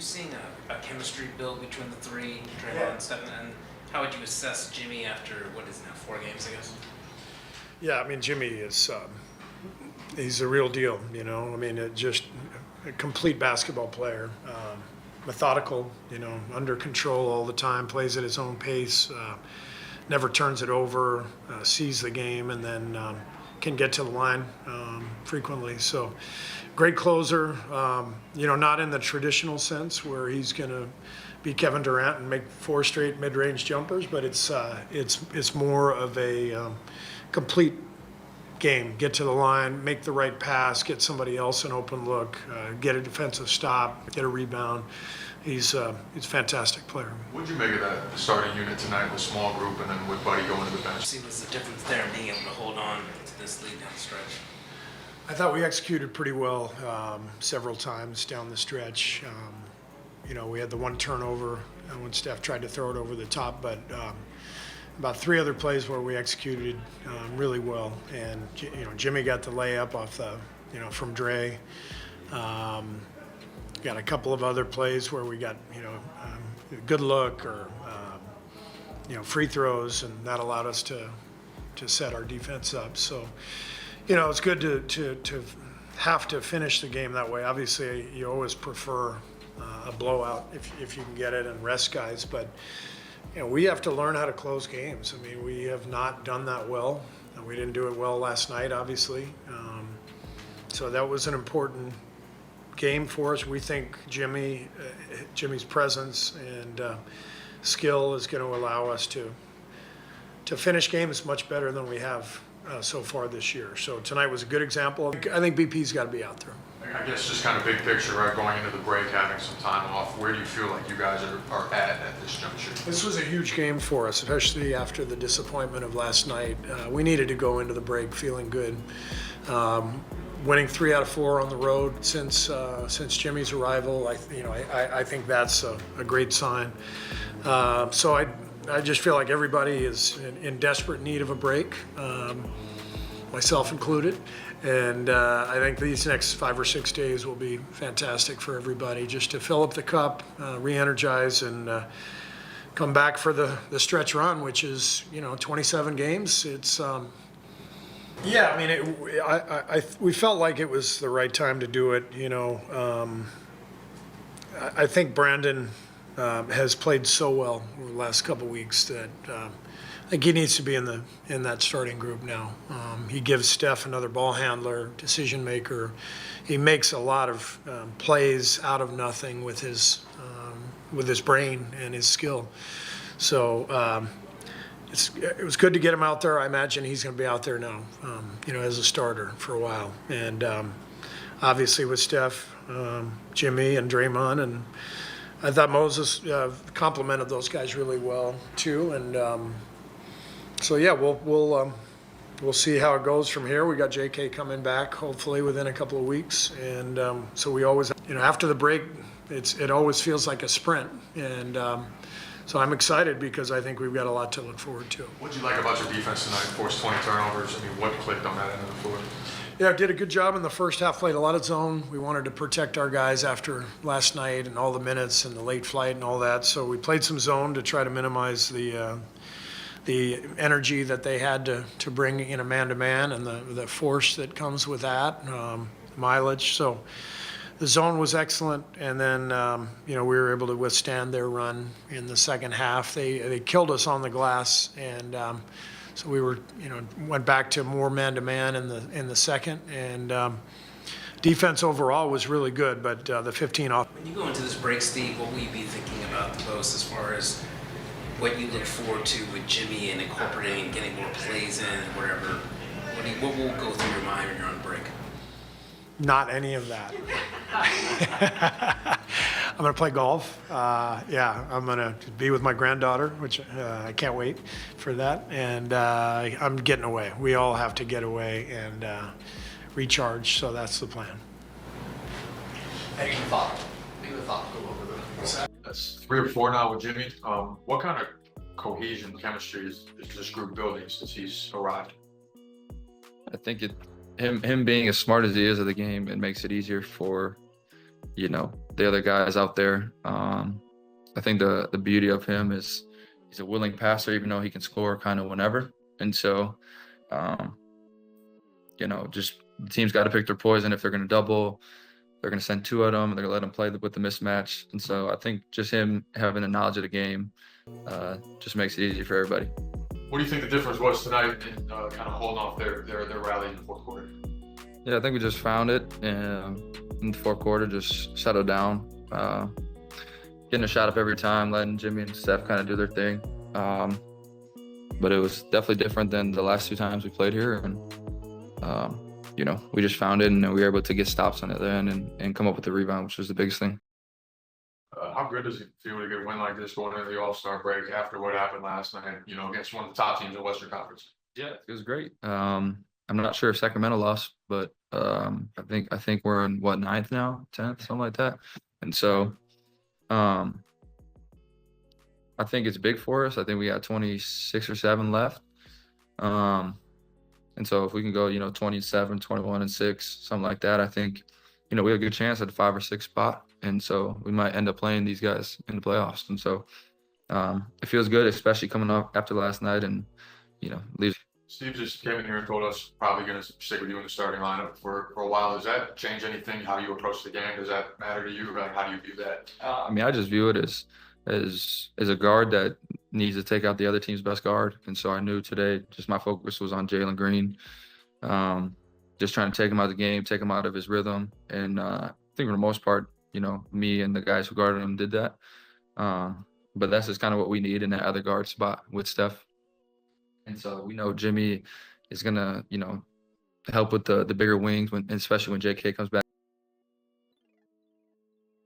you seeing a chemistry build between the three, Draymond, Stephen, and how would you assess Jimmy after, what is it now, 4 games, I guess? Yeah, I mean, Jimmy is, he's a real deal, you know. I mean, just a complete basketball player. Methodical, you know, under control all the time, plays at his own pace, never turns it over, sees the game, and then can get to the line frequently. So, great closer. You know, not in the traditional sense where he's going to be Kevin Durant and make 4 straight mid-range jumpers, but it's more of a complete game. Get to the line, make the right pass, get somebody else an open look, get a defensive stop, get a rebound. He's a fantastic player. What did you make of that starting unit tonight with small group and then with Buddy going to the bench? See, what's the difference there in being able to hold on to this lead down the stretch? I thought we executed pretty well several times down the stretch. You know, we had the one turnover when Steph tried to throw it over the top, but about 3 other plays where we executed really well. And you know, Jimmy got the layup off the, you know, from Dre. Got a couple of other plays where we got, you know, a good look or you know, free throws, and that allowed us to set our defense up. So, you know, it's good to have to finish the game that way. Obviously, you always prefer a blowout if you can get it and rest guys, but you know, we have to learn how to close games. I mean, we have not done that well, and we didn't do it well last night, obviously. So that was an important game for us. We think Jimmy's presence and skill is going to allow us to finish games much better than we have so far this year. So tonight was a good example. I think BP's got to be out there. I guess just kind of big picture, right, going into the break, having some time off, where do you feel like you guys are at this juncture? This was a huge game for us, especially after the disappointment of last night. We needed to go into the break feeling good. Winning 3 out of 4 on the road since Jimmy's arrival, I think that's a great sign. So I just feel like everybody is in desperate need of a break, myself included. And I think these next 5 or 6 days will be fantastic for everybody, just to fill up the cup, re-energize, and come back for the stretch run, which is, you know, 27 games. It's yeah, I mean, we felt like it was the right time to do it. You know, I think Brandon has played so well over the last couple of weeks that I think he needs to be in that starting group now. He gives Steph another ball handler, decision maker. He makes a lot of plays out of nothing with his brain and his skill. So it was good to get him out there. I imagine he's going to be out there now, you know, as a starter for a while. And obviously with Steph, Jimmy, and Draymond, and I thought Moses complimented those guys really well too. And so yeah, we'll see how it goes from here. We got JK coming back hopefully within a couple of weeks, and so we always, you know, after the break, it always feels like a sprint, and so I'm excited because I think we've got a lot to look forward to. What did you like about your defense tonight? Forced 20 turnovers. I mean, what clicked on that end of the floor? Yeah, did a good job in the first half, played a lot of zone. We wanted to protect our guys after last night and all the minutes and the late flight and all that, so we played some zone to try to minimize the energy that they had to bring in a man-to-man and the force that comes with that, mileage. So the zone was excellent, and then you know, we were able to withstand their run in the second half. They killed us on the glass, and so we were, you know, went back to more man-to-man in the second, and defense overall was really good, but the 15 off. When you go into this break, Steve, what will you be thinking about the most as far as what you look forward to with Jimmy and incorporating, getting more plays in, whatever? What will go through your mind when you're on break? Not any of that. I'm going to play golf. Yeah, I'm going to be with my granddaughter, which I can't wait for that. And I'm getting away. We all have to get away and recharge, so that's the plan. Any thought? Any thought go over the That's 3 or 4 now with Jimmy. What kind of cohesion, chemistry is this group building since he's arrived? I think him being as smart as he is at the game, it makes it easier for the other guys out there. I think the beauty of him is he's a willing passer, even though he can score kind of whenever. And so, um, just the team's got to pick their poison. If they're going to double, they're going to send two of them. They're going to let him play with the mismatch. And so I think just him having the knowledge of the game just makes it easy for everybody. What do you think the difference was tonight in kind of holding off their rally in the fourth quarter? Yeah, I think we just found it in the fourth quarter, just settled down, getting a shot up every time, letting Jimmy and Steph kind of do their thing. But it was definitely different than the last two times we played here. And, we just found it, and we were able to get stops on the other end and come up with the rebound, which was the biggest thing. How good does it feel to get a win like this going into the All-Star break after what happened last night, against one of the top teams in the Western Conference? Yeah, it was great. I'm not sure if Sacramento lost, but I think we're in ninth now, 10th, something like that. And so I think it's big for us. I think we got 26 or 7 left. And so if we can go, 27, 21 and 6, something like that, I think, we have a good chance at the 5 or 6 spot. And so we might end up playing these guys in the playoffs. And so it feels good, especially coming up after last night and, leaves. Steve just came in here and told us probably going to stick with you in the starting lineup for a while. Does that change anything, how you approach the game? Does that matter to you? Like, how do you view that? I just view it as a guard that needs to take out the other team's best guard. And so I knew today just my focus was on Jalen Green, just trying to take him out of the game, take him out of his rhythm. And I think for the most part, me and the guys who guarded him did that. But that's just kind of what we need in that other guard spot with Steph. And so we know Jimmy is going to, help with the bigger wings, especially when JK comes back.